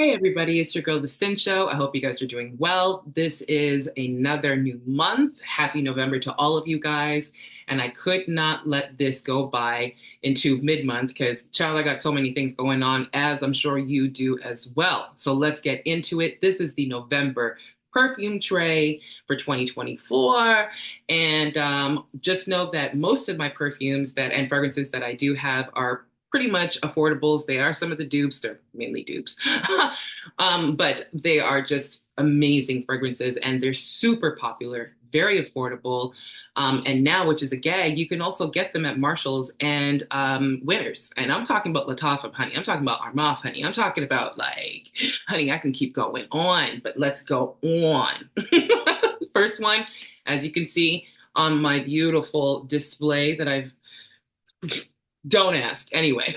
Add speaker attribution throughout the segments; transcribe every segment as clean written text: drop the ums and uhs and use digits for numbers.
Speaker 1: Hey everybody, it's your girl, the Cyn Show. I hope you guys are doing well. This is another new month. Happy November to all of you guys. And I could not let this go by into mid-month because, child, I got so many things going on, as I'm sure you do as well. So let's get into it. This is the November perfume tray for 2024. And just know that most of my perfumes that and fragrances that I do have are pretty much affordables. They are some of the dupes. They're mainly dupes. But they are just amazing fragrances and they're super popular, very affordable. And now, which is a gag, you can also get them at Marshall's and Winners. And I'm talking about lattafa, honey. I'm talking about armaf, honey. I'm talking about like, honey, I can keep going on, but let's go on. First one, as you can see on my beautiful display that I've don't ask. Anyway,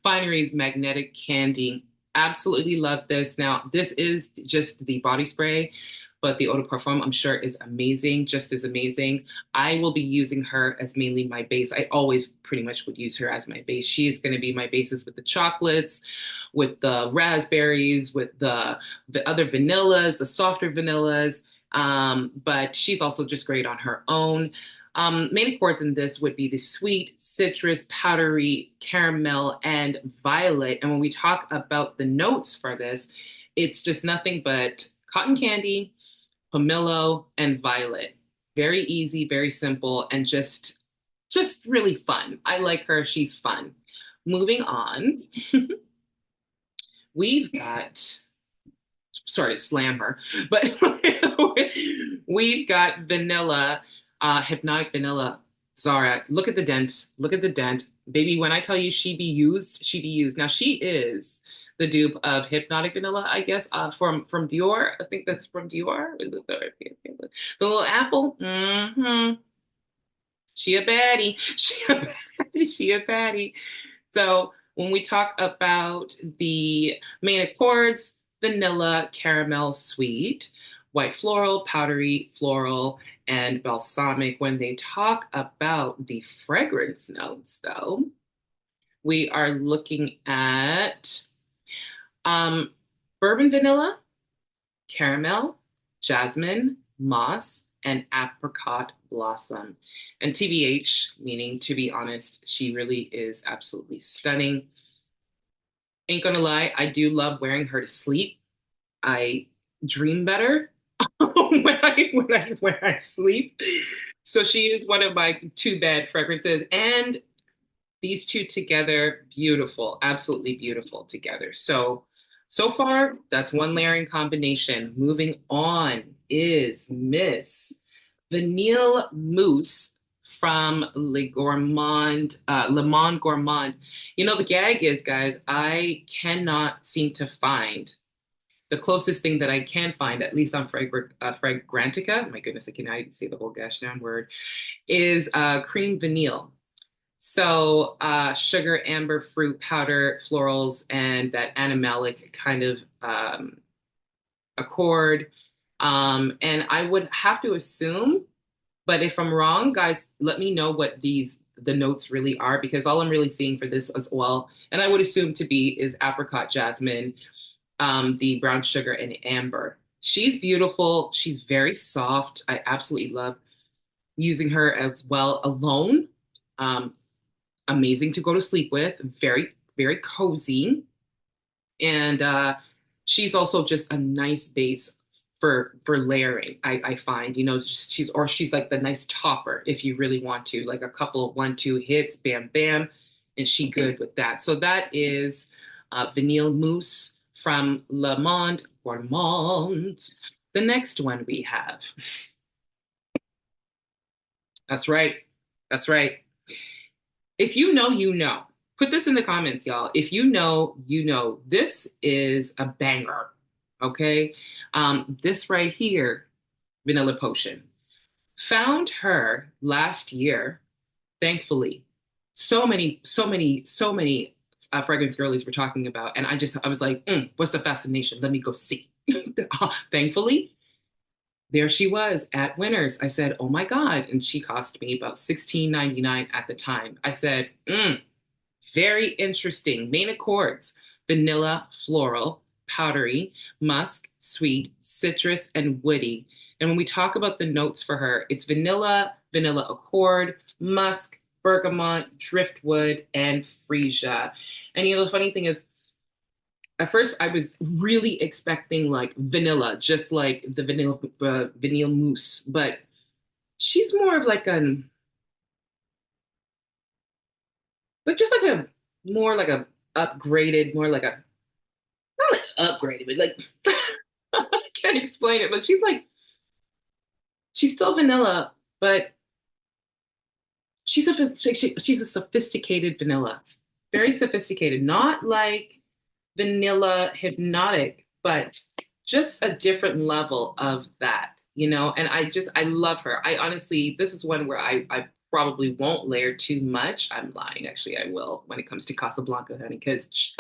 Speaker 1: Finery's Magnetic Candy. Absolutely love this. Now, this is just the body spray, but the eau de parfum, I'm sure, is amazing, just as amazing. I will be using her as mainly my base. I always pretty much would use her as my base. She is going to be my basis with the chocolates, with the raspberries, with the other vanillas, the softer vanillas. But she's also just great on her own. Main accords in this would be the sweet, citrus, powdery, caramel, and violet. And when we talk about the notes for this, it's just nothing but cotton candy, pomelo, and violet. Very easy, very simple, and just really fun. I like her. She's fun. Moving on, we've got, sorry to slam her, but we've got vanilla, hypnotic vanilla. Zara, look at the dent. Look at the dent. Baby, when I tell you she be used, she be used. Now she is the dupe of hypnotic vanilla, I guess, from Dior. I think that's from Dior. Is it the little apple? Mm-hmm. She a baddie. She a baddie. She a baddie. So when we talk about the main accords, vanilla, caramel, sweet, white floral, powdery floral, and balsamic. When they talk about the fragrance notes, though, we are looking at um, bourbon vanilla, caramel, jasmine, moss, and apricot blossom. And TBH, meaning to be honest, she really is absolutely stunning. Ain't gonna lie, I do love wearing her to sleep. I dream better when I sleep. So she is one of my two bad fragrances, and these two together, beautiful, absolutely beautiful together. So far, that's one layering combination. Moving on is Miss Vanille Mousse from Le Monde Gourmand. You know, the gag is, guys, I cannot seem to find the closest thing that I can find, at least on Fragrantica, my goodness, I cannot even say the whole gosh darn word, is cream vanille. So sugar, amber, fruit, powder, florals, and that animalic kind of accord. And I would have to assume, but if I'm wrong, guys, let me know what the notes really are, because all I'm really seeing for this as well, and I would assume to be, is apricot, jasmine, the brown sugar, and amber. She's beautiful. She's very soft. I absolutely love using her as well alone. Amazing to go to sleep with. Very, very cozy. And she's also just a nice base for layering. I find, she's like the nice topper if you really want to, like a couple of 1-2 hits, bam, bam, and she good with that. So that is Vanille Mousse from Le Monde Gourmand. The next one we have. That's right. That's right. If you know, you know. Put this in the comments, y'all. If you know, you know. This is a banger. Okay. This right here, Vanilla Potion. Found her last year, thankfully. So many fragrance girlies were talking about. And I was like, what's the fascination? Let me go see. Thankfully, there she was at Winners. I said, oh my God. And she cost me about $16.99 at the time. I said, very interesting. Main accords, vanilla, floral, powdery, musk, sweet, citrus, and woody. And when we talk about the notes for her, it's vanilla, vanilla accord, musk, bergamot, driftwood, and freesia. And the funny thing is, at first I was really expecting like vanilla, just like the vanilla mousse, but she's more of like an like just like a more like a upgraded, more like a not like upgraded, but like I can't explain it, but she's still vanilla, but she's a sophisticated vanilla, very sophisticated, not like vanilla hypnotic, but just a different level of that, you know? And I love her. I honestly, this is one where I probably won't layer too much. I'm lying. Actually, I will when it comes to Casablanca, honey, because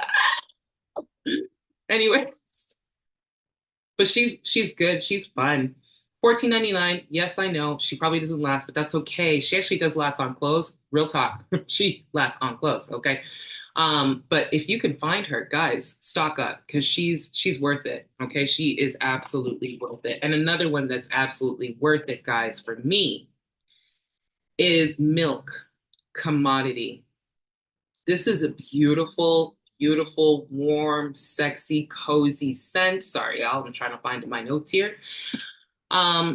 Speaker 1: anyway, but she's good. She's fun. 14.99. Yes, I know. She probably doesn't last, but that's okay. She actually does last on clothes. Real talk. She lasts on clothes, okay? But if you can find her, guys, stock up because she's worth it. Okay. She is absolutely worth it. And another one that's absolutely worth it, guys, for me is Milk Commodity. This is a beautiful, beautiful, warm, sexy, cozy scent. Sorry, y'all, I'm trying to find my notes here.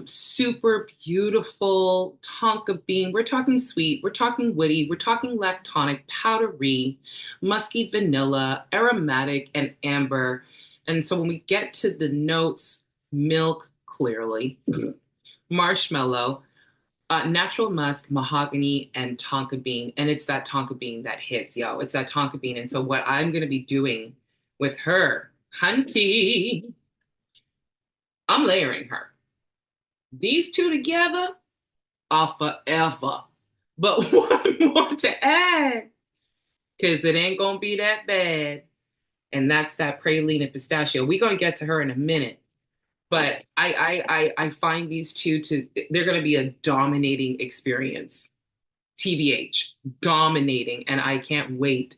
Speaker 1: Super beautiful tonka bean. We're talking sweet, we're talking woody, we're talking lactonic, powdery, musky vanilla, aromatic, and amber. And so when we get to the notes, milk clearly, marshmallow, natural musk, mahogany, and tonka bean. And it's that tonka bean that hits, yo. It's that tonka bean. And so what I'm gonna be doing with her, hunty, I'm layering her. These two together are forever. But one more to add, because it ain't gonna be that bad. And that's that praline and pistachio. We're gonna get to her in a minute. But I find these two to they're gonna be a dominating experience. TBH, dominating. And I can't wait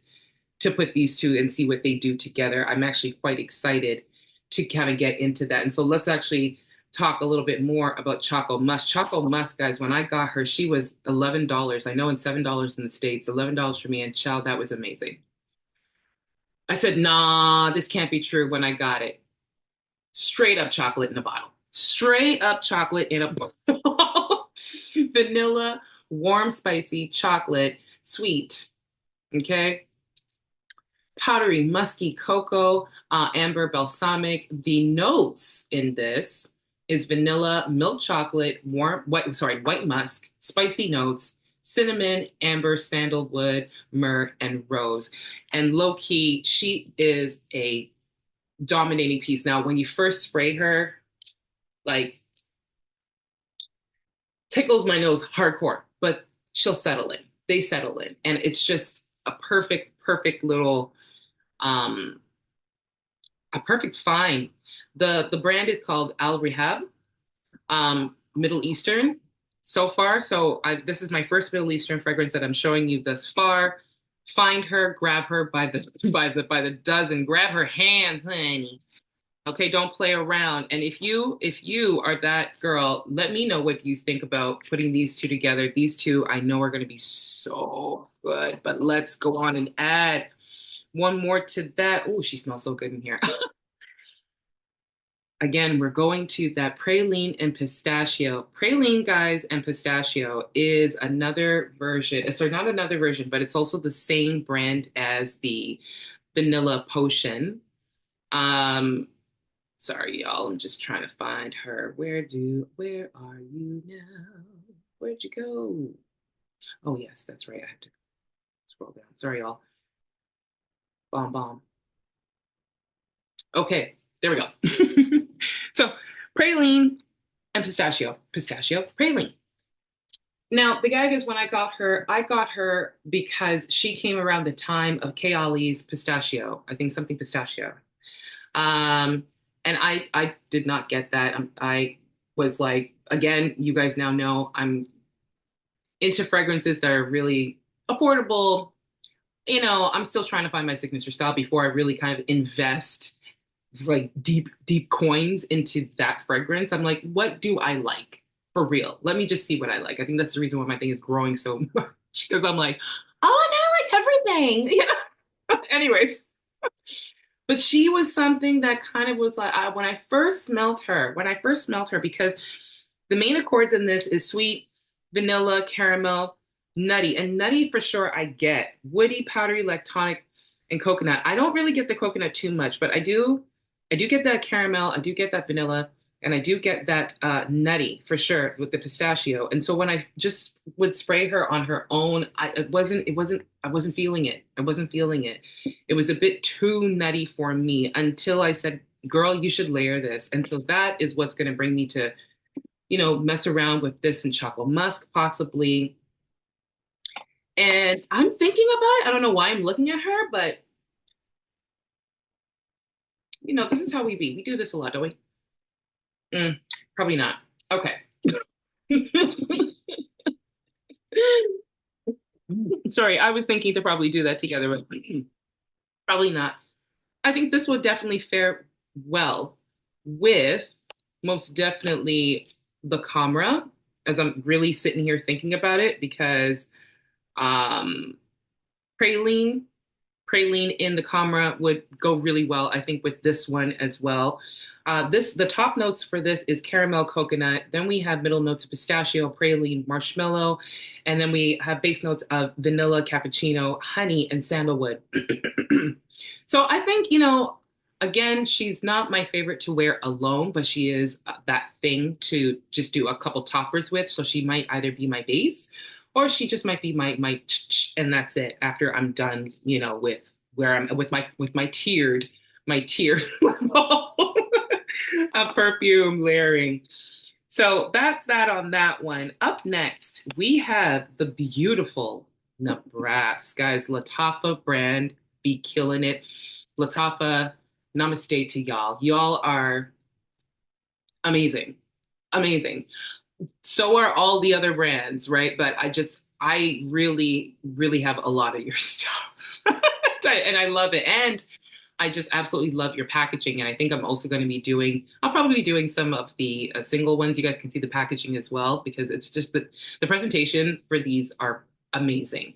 Speaker 1: to put these two and see what they do together. I'm actually quite excited to kind of get into that. And so let's actually talk a little bit more about Choco Musk. Choco Musk, guys, when I got her, she was $11. I know, and $7 in the States, $11 for me. And child, that was amazing. I said, nah, this can't be true when I got it. Straight up chocolate in a bottle. Straight up chocolate in a bottle. Vanilla, warm, spicy, chocolate, sweet. Okay. Powdery, musky cocoa, amber, balsamic. The notes in this is vanilla, milk chocolate, white musk, spicy notes, cinnamon, amber, sandalwood, myrrh, and rose. And low key, she is a dominating piece. Now, when you first spray her, like tickles my nose hardcore, but she'll settle in. They settle in. And it's just a perfect, perfect little a perfect find. The brand is called Al Rehab, Middle Eastern so far. So this is my first Middle Eastern fragrance that I'm showing you thus far. Find her, grab her by the by the dozen, grab her hands, honey. Okay, don't play around. And if you are that girl, let me know what you think about putting these two together. These two I know are going to be so good. But let's go on and add one more to that. Oh, she smells so good in here. Again, we're going to that praline and pistachio. Praline, guys, and pistachio is another version. Sorry, not another version, but it's also the same brand as the vanilla potion. Sorry, y'all. I'm just trying to find her. Where are you now? Where'd you go? Oh, yes, that's right. I have to scroll down. Sorry, y'all. Bomb, bomb. Okay, there we go. So praline and pistachio, praline. Now, the gag is when I got her because she came around the time of Kay Ali's pistachio. I think something pistachio. And I did not get that. I was like, again, you guys now know I'm into fragrances that are really affordable. You know, I'm still trying to find my signature style before I really kind of invest like deep coins into that fragrance. I'm like, what do I like for real? Let me just see what I like. I think that's the reason why my thing is growing so much because I'm like, oh, now I like everything. Yeah. Anyways, but she was something that kind of was like when I first smelled her, because the main accords in this is sweet, vanilla, caramel, nutty. And nutty for sure I get. Woody, powdery, lactonic, and coconut. I don't really get the coconut too much, but I do get that caramel, I do get that vanilla, and I do get that nutty for sure with the pistachio. And so when I just would spray her on her own, I wasn't feeling it. I wasn't feeling it. It was a bit too nutty for me until I said, girl, you should layer this. And so that is what's going to bring me to mess around with this and chocolate musk possibly. And I'm thinking about it. I don't know why I'm looking at her, but this is how we be. We do this a lot, don't we? Probably not. Okay. Sorry, I was thinking to probably do that together, but probably not. I think this would definitely fare well with most definitely the camera, as I'm really sitting here thinking about it, because um praline praline in the camera would go really well, I think, with this one as well. The top notes for this is caramel, coconut. Then we have middle notes of pistachio, praline, marshmallow, and then we have base notes of vanilla, cappuccino, honey, and sandalwood. So I think, again, she's not my favorite to wear alone, but she is that thing to just do a couple toppers with. So she might either be my base, or she just might be my and that's it after I'm done, with where I'm with my tiered level of perfume layering. So that's that on that one. Up next, we have the beautiful Nebraska, guys. Lattafa brand be killing it. Lattafa, namaste to y'all. Y'all are amazing, amazing. So are all the other brands, right? But I really, really have a lot of your stuff. And I love it. And I just absolutely love your packaging. And I think I'll probably be doing some of the single ones. You guys can see the packaging as well, because it's just the presentation for these are amazing.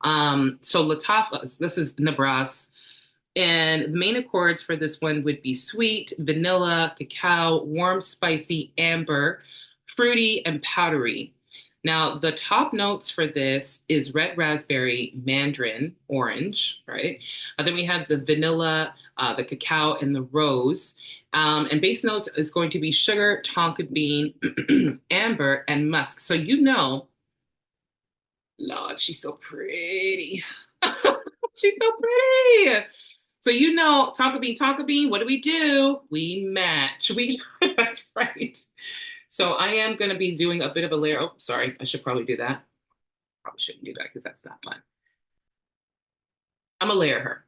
Speaker 1: So Lattafa's, this is Nebraska. And the main accords for this one would be sweet, vanilla, cacao, warm, spicy, amber, fruity, and powdery. Now, the top notes for this is red raspberry, mandarin, orange, right? Then we have the vanilla, the cacao, and the rose. And base notes is going to be sugar, tonka bean, amber, and musk. So Lord, she's so pretty. She's so pretty. So Tonka Bean, what do? We match. That's right. So I am going to be doing a bit of a layer. Oh, sorry. I should probably do that. Probably shouldn't do that because that's not fun. I'm going to layer her.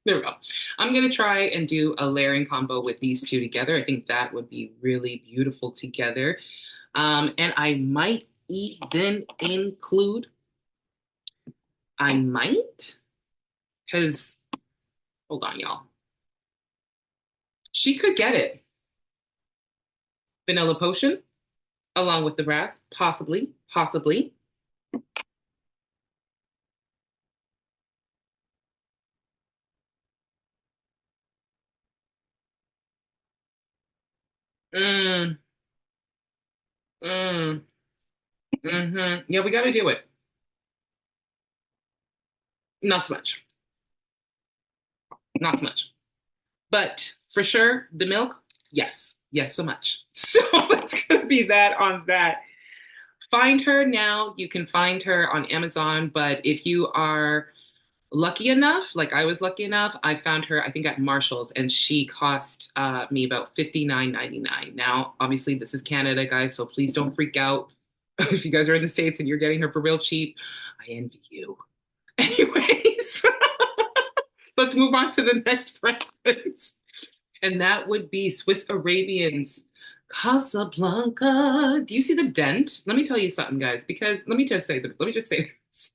Speaker 1: There we go. I'm going to try and do a layering combo with these two together. I think that would be really beautiful together. And I might even include, because, hold on, y'all. She could get it. Vanilla potion along with the rest, possibly, possibly. Mm, mm, Yeah, we got to do it. Not so much. Not so much. But for sure, the milk, yes. Yes, so much. So it's going to be that on that. Find her now. You can find her on Amazon, but if you are lucky enough, like I was lucky enough, I found her, I think, at Marshall's, and she cost me about $59.99. Now, obviously, this is Canada, guys, so please don't freak out if you guys are in the States and you're getting her for real cheap. I envy you. Anyways, let's move on to the next preference. And that would be Swiss Arabians. Casablanca. Do you see the dent? Let me tell you something, guys, because let me just say this.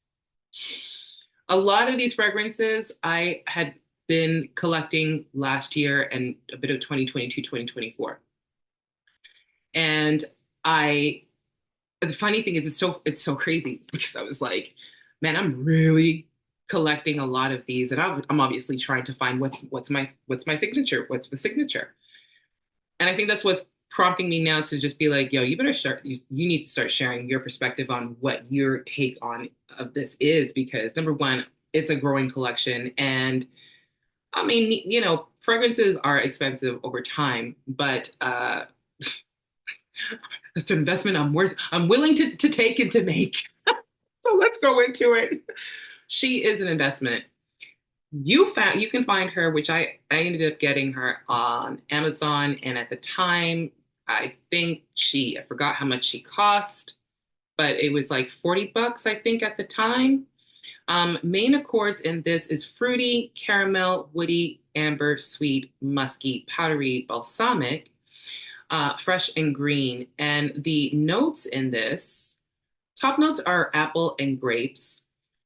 Speaker 1: A lot of these fragrances I had been collecting last year and a bit of 2022, 2024. And I, the funny thing is, it's so crazy because I was like, man, I'm really collecting a lot of these, and I'm obviously trying to find what's my signature, what's the signature, and I think that's what's prompting me now to just be like, yo, you better start. You need to start sharing your perspective on what your take on of this is, because number one, it's a growing collection, and I mean, fragrances are expensive over time, but it's an investment I'm willing to take and to make. So let's go into it. She is an investment. You can find her, which I ended up getting her on Amazon, and at the time, I forgot how much she cost, but it was like $40, I think, at the time. Main accords in this is fruity, caramel, woody, amber, sweet, musky, powdery, balsamic, fresh and green. And the notes in this, top notes are apple and grapes.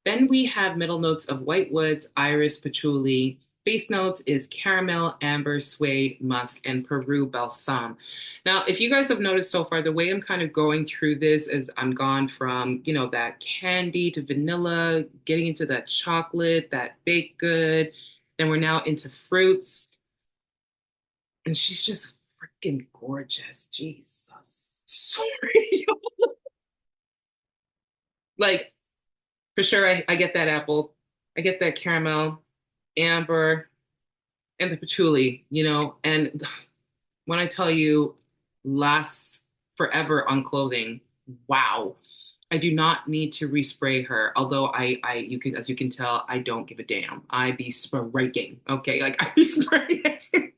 Speaker 1: Then we have middle notes of white woods, iris, patchouli. Base notes is caramel, amber, suede, musk, and Peru balsam. Now, if you guys have noticed so far, the way I'm kind of going through this is I'm gone from, that candy to vanilla, getting into that chocolate, that baked good. Then we're now into fruits. And she's just freaking gorgeous. Jesus. Sorry. Like, for sure, I get that apple. I get that caramel, amber, and the patchouli, and when I tell you lasts forever on clothing, wow. I do not need to respray her, although you can, as you can tell, I don't give a damn. I be spraying, okay? Like I be spraying.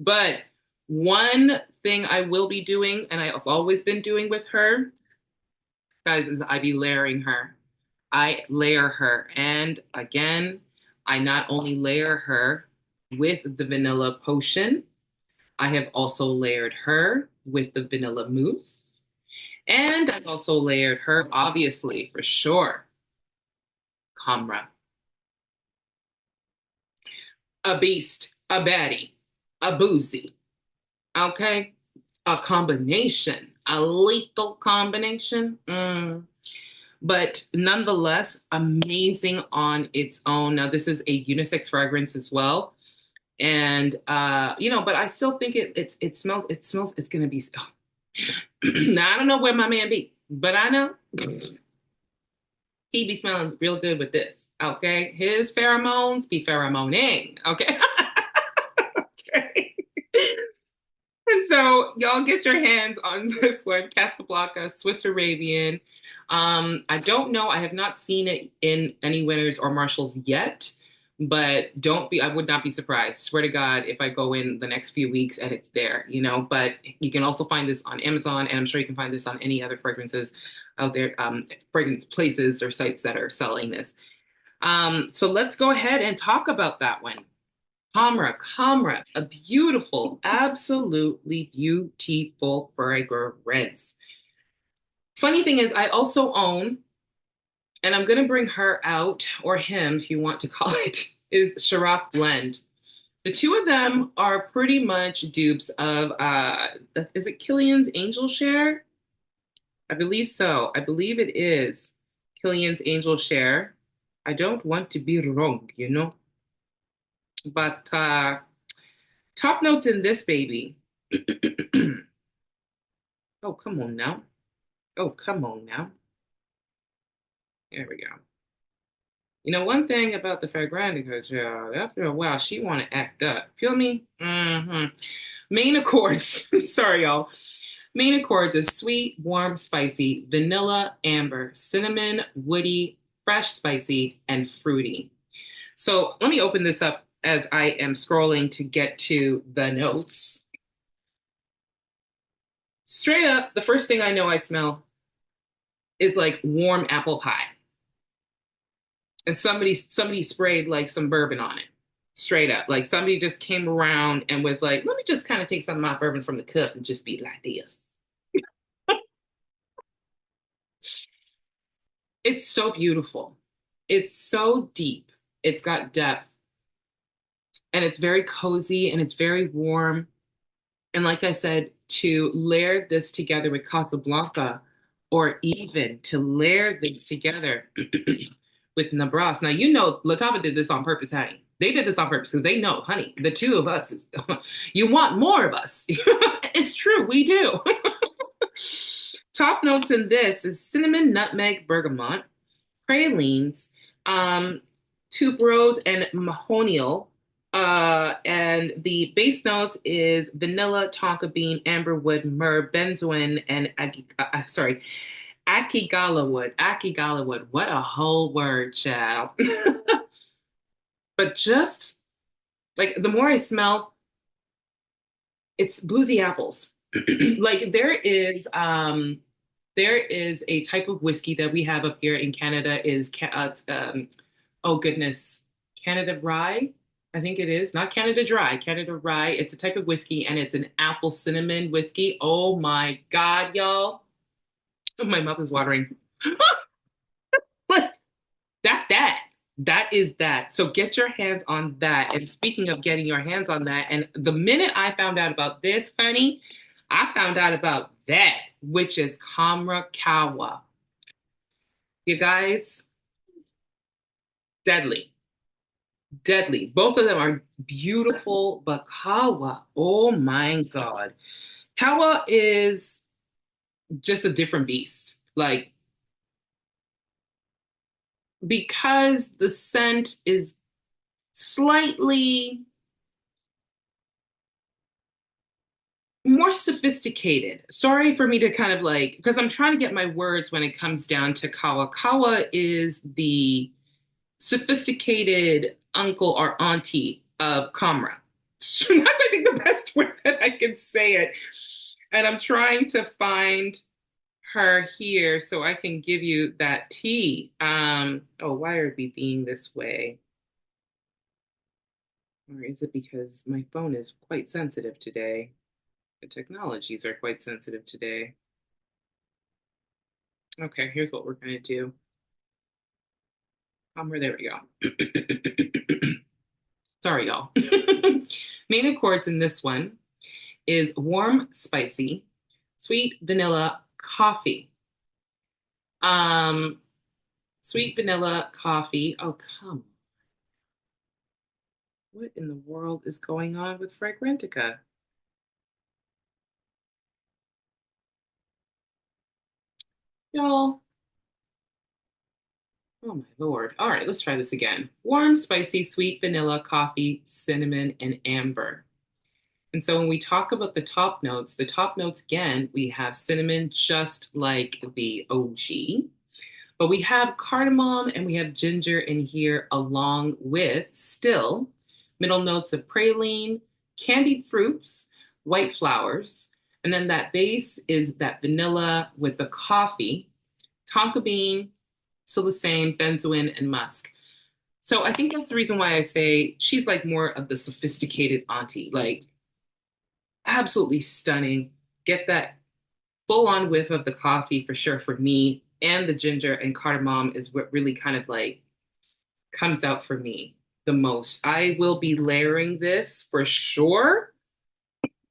Speaker 1: But one thing I will be doing, and I've always been doing with her, guys, is I be layering her. I layer her. And again, I not only layer her with the vanilla potion, I have also layered her with the vanilla mousse. And I've also layered her, obviously, for sure, Camera. A beast, a baddie, a boozy, okay? A combination, a lethal combination. But nonetheless, amazing on its own. Now, this is a unisex fragrance as well. And but I still think it smells it's gonna be now I don't know where my man be, but I know he be smelling real good with this. Okay. His pheromones be pheromoning. Okay. Okay. And so y'all get your hands on this one, Casablanca Swiss Arabian. I don't know. I have not seen it in any Winners or Marshalls yet, but I would not be surprised. Swear to God, if I go in the next few weeks and it's there. But you can also find this on Amazon, and I'm sure you can find this on any other fragrances out there, fragrance places or sites that are selling this. So let's go ahead and talk about that one. Camera, a beautiful, absolutely beautiful fragrance. Funny thing is, I also own, and I'm going to bring her out, or him, if you want to call it, is Sharaf Blend. The two of them are pretty much dupes of, is it Killian's Angel Share? I believe so. I believe it is Killian's Angel Share. I don't want to be wrong. But top notes in this baby. Oh, come on now. Oh, come on now. There we go. One thing about the Fragrantica child, after a while, she want to act up. Feel me? Main accords. Sorry, y'all. Main accords is sweet, warm, spicy, vanilla, amber, cinnamon, woody, fresh, spicy, and fruity. So let me open this up as I am scrolling to get to the notes. Straight up, the first thing I know I smell is like warm apple pie. And somebody sprayed like some bourbon on it. Straight up. Like somebody just came around and was like, let me just kind of take some of my bourbons from the cup and just be like this. It's so beautiful. It's so deep. It's got depth. and it's very cozy and it's very warm. And like I said, to layer this together with Casablanca, or even to layer this together with Nabras. Now, you know, lattafa did this on purpose, honey. They did this on purpose because they know, honey, the two of us, is, you want more of us. It's true, we do. Top notes in this is cinnamon, nutmeg, bergamot, pralines, um, tuberose, and mahonial. And the base notes is vanilla, tonka bean, amberwood, myrrh, benzoin, and akigala wood. Akigala wood. What a whole word, child. But just like the more I smell, it's boozy apples. Like there is a type of whiskey that we have up here in Canada is oh goodness, Canada Rye. I think it is not Canada Dry, Canada Rye. It's a type of whiskey and it's an apple cinnamon whiskey. Oh my God, y'all. My mouth is watering. But that's that. That is that. So get your hands on that. And speaking of getting your hands on that, and the minute I found out about this, honey, I found out about that, which is Kamra Kawa. You guys, deadly, deadly. Both of them are beautiful, but Kawa, oh my God. Kawa is just a different beast. Like, because the scent is slightly more sophisticated. Sorry for me to kind of like, because I'm trying to get my words when it comes down to Kawa. Kawa is the sophisticated uncle or auntie of Kamra. So that's, I think, the best way that I can say it. And I'm trying to find her here so I can give you that tea. Oh, why are we being this way? Or is it because my phone is quite sensitive today? The technologies are quite sensitive today. Okay, here's what we're gonna do. There we go. Sorry, y'all. Main accords in this one is warm, spicy, sweet vanilla coffee. Um, Sweet vanilla coffee. Oh, come. What in the world is going on with Fragrantica? Y'all. Oh my Lord. All right, let's try this again. Warm, spicy, sweet vanilla, coffee, cinnamon, and amber. And so when we talk about the top notes again, we have cinnamon just like the OG, but we have cardamom and we have ginger in here along with still middle notes of praline, candied fruits, white flowers, and then that base is that vanilla with the coffee, tonka bean, silicane, benzoin, and musk. So I think that's the reason why I say she's like more of the sophisticated auntie, like absolutely stunning. Get that full on whiff of the coffee for sure for me. And the ginger and cardamom is what really kind of like comes out for me the most. I will be layering this for sure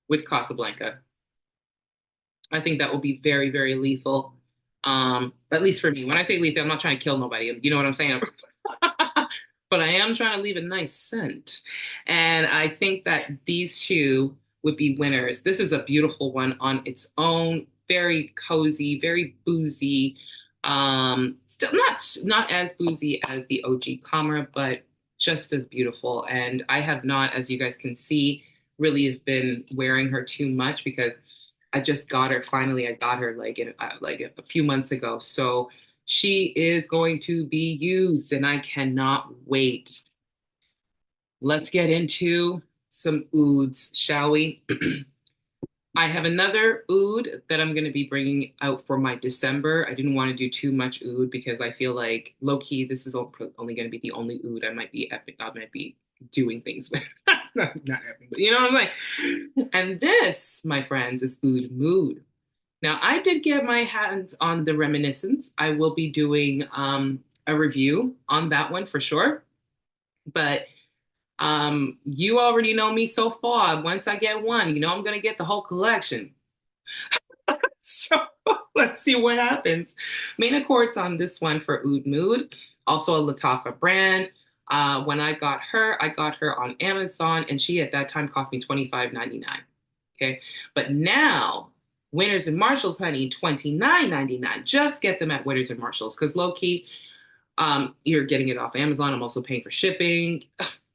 Speaker 1: with Casablanca. I think that will be very, very lethal. At least for me. When I say lethal, I'm not trying to kill nobody. You know what I'm saying? But I am trying to leave a nice scent. And I think that these two would be winners. This is a beautiful one on its own, very cozy, very boozy. Still not as boozy as the OG Camera, but just as beautiful. And I have not, as you guys can see, really have been wearing her too much because I just got her. Finally, I got her like a few months ago. So she is going to be used, and I cannot wait. Let's get into some ouds, shall we? I have another oud that I'm going to be bringing out for my December. I didn't want to do too much oud because I feel like low key this is only going to be the only oud I might be doing things with. Not epic, but you know what I'm saying. And this, my friends, is Oud Mood. Now, I did get my hands on the Reminiscence. I will be doing a review on that one for sure. But You already know me so far. Once I get one, you know I'm gonna get the whole collection. So let's see what happens. Main Accords on this one for Oud Mood, also a Lattafa brand. When I got her on Amazon, and she at that time cost me $25.99. Okay, but now Winners and Marshalls, honey, $29.99. Just get them at Winners and Marshalls because low key, you're getting it off Amazon. I'm also paying for shipping.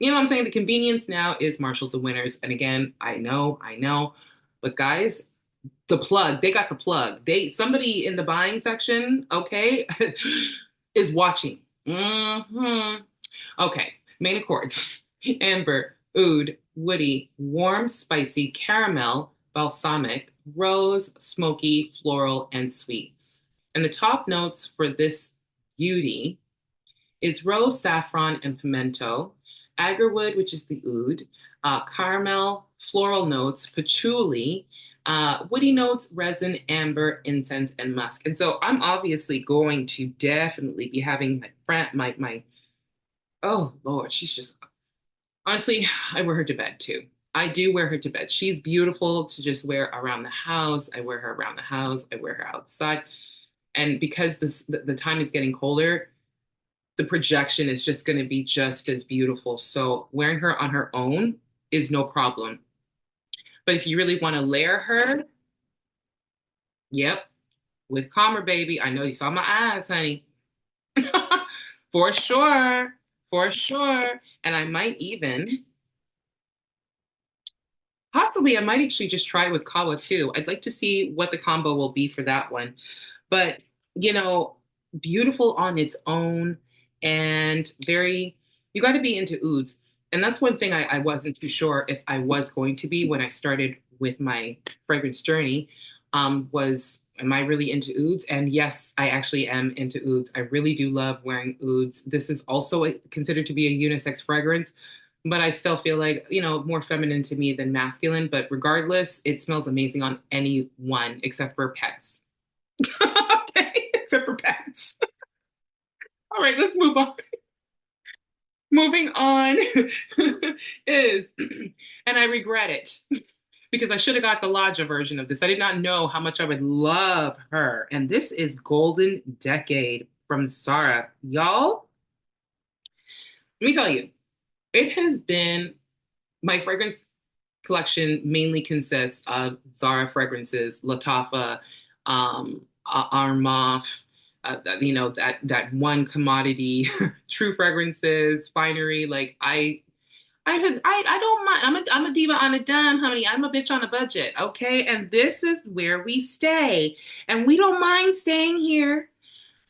Speaker 1: You know what I'm saying? The convenience now is Marshalls and Winners. And again, I know, but guys, the plug. They got the plug. Somebody in the buying section, okay, is watching. Okay, main accords. Amber, oud, woody, warm, spicy, caramel, balsamic, rose, smoky, floral, and sweet. And the top notes for this beauty is rose, saffron, and pimento, agarwood, which is the oud, caramel, floral notes, patchouli, woody notes, resin, amber, incense, and musk. And so I'm obviously going to definitely be having my friend, my oh Lord, she's just honestly, I wear her to bed too. I do wear her to bed. She's beautiful to just wear around the house. I wear her around the house. I wear her outside. And because the time is getting colder, the projection is just going to be just as beautiful. So wearing her on her own is no problem. But if you really want to layer her, yep, with calmer, baby. I know you saw my eyes, honey. For sure. For sure. And I might even, possibly, I might actually just try it with Kawa too. I'd like to see what the combo will be for that one. But, you know, beautiful on its own and very, you got to be into ouds. And that's one thing I wasn't too sure if I was going to be when I started with my fragrance journey, was, am I really into ouds? And yes, I actually am into ouds. I really do love wearing ouds. This is also considered to be a unisex fragrance, but I still feel like, you know, more feminine to me than masculine. But regardless, it smells amazing on anyone except for pets. Okay, except for pets. All right, let's move on. Moving on is, and I regret it because I should have got the Lodja version of this. I did not know how much I would love her. And this is Golden Decade from Zara. Y'all, let me tell you, it has been my fragrance collection mainly consists of Zara fragrances, Lattafa, Armaf, you know, that one commodity, true fragrances, finery. Like I don't mind. I'm a diva on a dime, honey. I'm a bitch on a budget, okay? And this is where we stay, and we don't mind staying here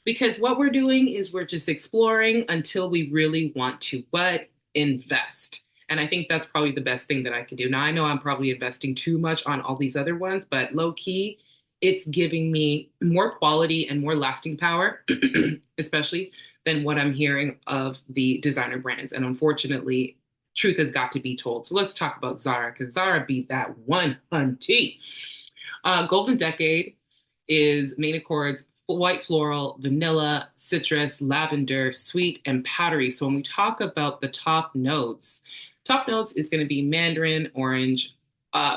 Speaker 1: because what we're doing is we're just exploring until we really want to, but invest. And I think that's probably the best thing that I could do. Now, I know I'm probably investing too much on all these other ones, but low key, it's giving me more quality and more lasting power, especially than what I'm hearing of the designer brands. And unfortunately, truth has got to be told. So let's talk about Zara because Zara beat that one hunty. Golden Decade is main accords white floral, vanilla, citrus, lavender, sweet, and powdery. So when we talk about the top notes is going to be mandarin, orange.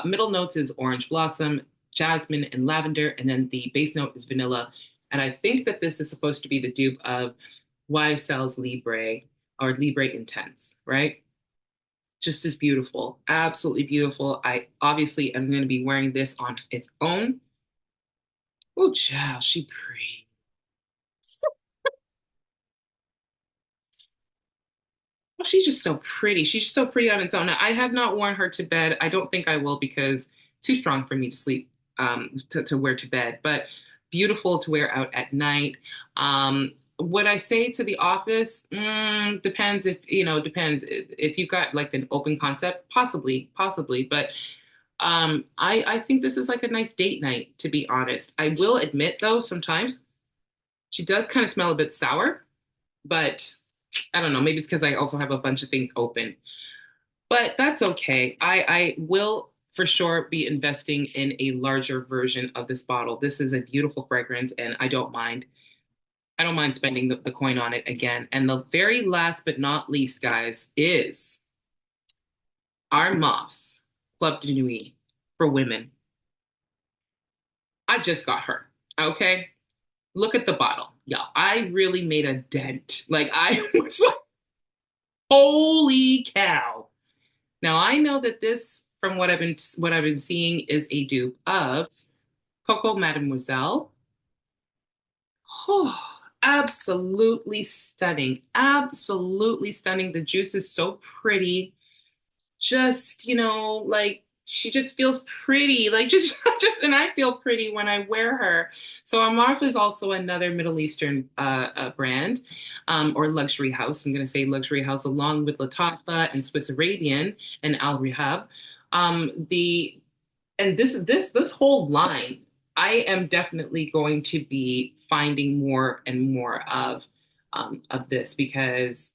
Speaker 1: Middle notes is orange blossom, jasmine, and lavender. And then the base note is vanilla. And I think that this is supposed to be the dupe of YSL's Libre or Libre Intense, right? Just as beautiful, absolutely beautiful. I obviously am going to be wearing this on its own. Oh, child, she pretty. Oh, she's just so pretty. She's just so pretty on its own. Now, I have not worn her to bed. I don't think I will because too strong for me to sleep, to wear to bed, but beautiful to wear out at night. Would I say to the office? Depends if, you know, depends. If you've got like an open concept, possibly. But I think this is like a nice date night, to be honest. I will admit though, sometimes she does kind of smell a bit sour, but I don't know. Maybe it's because I also have a bunch of things open, but that's okay. I will for sure be investing in a larger version of this bottle. This is a beautiful fragrance, and I don't mind. I don't mind spending the coin on it again. And the very last but not least, guys, is Armaf's Club de Nuit for women. I just got her. Okay. Look at the bottle. Yeah, I really made a dent. Like I was like, holy cow. Now I know that this, from what I've been seeing, is a dupe of Coco Mademoiselle. Oh, absolutely stunning. Absolutely stunning. The juice is so pretty. Just, like she just feels pretty. Like just just and I feel pretty when I wear her. So Amarf is also another Middle Eastern brand or luxury house. I'm going to say luxury house along with Lattafa and Swiss Arabian and Al Rihab. The and this whole line, I am definitely going to be finding more and more of this because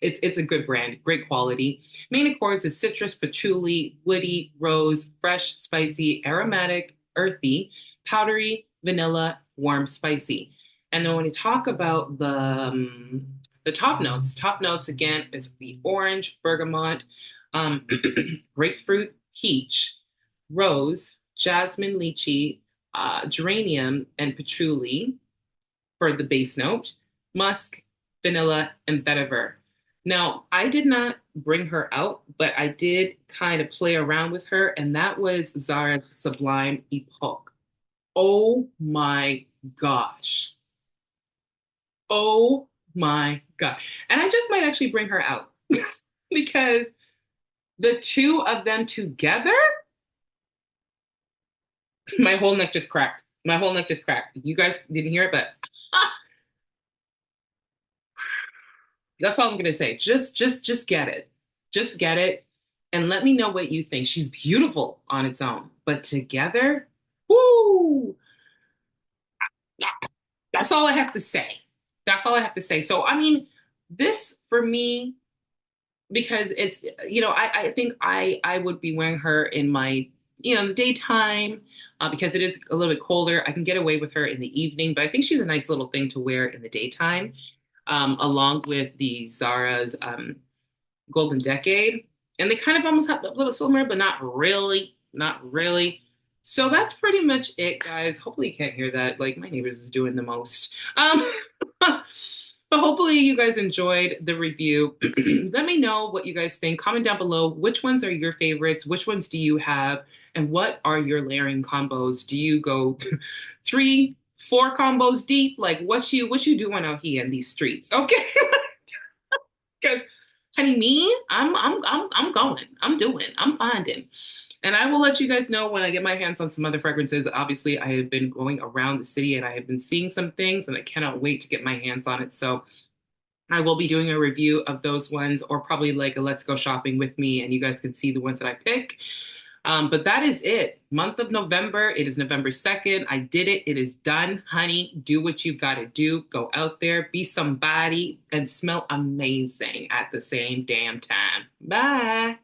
Speaker 1: it's a good brand, great quality. Main accords is citrus, patchouli, woody, rose, fresh, spicy, aromatic, earthy, powdery, vanilla, warm, spicy. And then when we talk about the top notes again is the orange, bergamot, um, grapefruit, peach, rose, jasmine, lychee, geranium, and patchouli for the base note, musk, vanilla, and vetiver. Now, I did not bring her out, but I did kind of play around with her, and that was Zara's Sublime Epoch. Oh my gosh. Oh my God. And I just might actually bring her out because the two of them together, my whole neck just cracked. My whole neck just cracked. You guys didn't hear it, but ah, that's all I'm gonna say. Just get it. Just get it and let me know what you think. She's beautiful on its own, but together, whoo, that's all I have to say. That's all I have to say. So I mean, this for me, because it's, I think I would be wearing her in my, the daytime, because it is a little bit colder. I can get away with her in the evening, but I think she's a nice little thing to wear in the daytime, along with the Zara's Golden Decade. And they kind of almost have a little similar, but not really, not really. So that's pretty much it, guys. Hopefully you can't hear that. Like my neighbors is doing the most. But hopefully you guys enjoyed the review. Let me know what you guys think. Comment down below which ones are your favorites, which ones do you have, and what are your layering combos? Do you go three, four combos deep? Like what you doing out here in these streets? Okay. Because honey, me, I'm going. I'm doing. I'm finding. And I will let you guys know when I get my hands on some other fragrances. Obviously, I have been going around the city and I have been seeing some things and I cannot wait to get my hands on it. So I will be doing a review of those ones or probably like a let's go shopping with me and you guys can see the ones that I pick. But that is it. Month of November. It is November 2nd. I did it. It is done. Honey, do what you got to do. Go out there, be somebody, and smell amazing at the same damn time. Bye.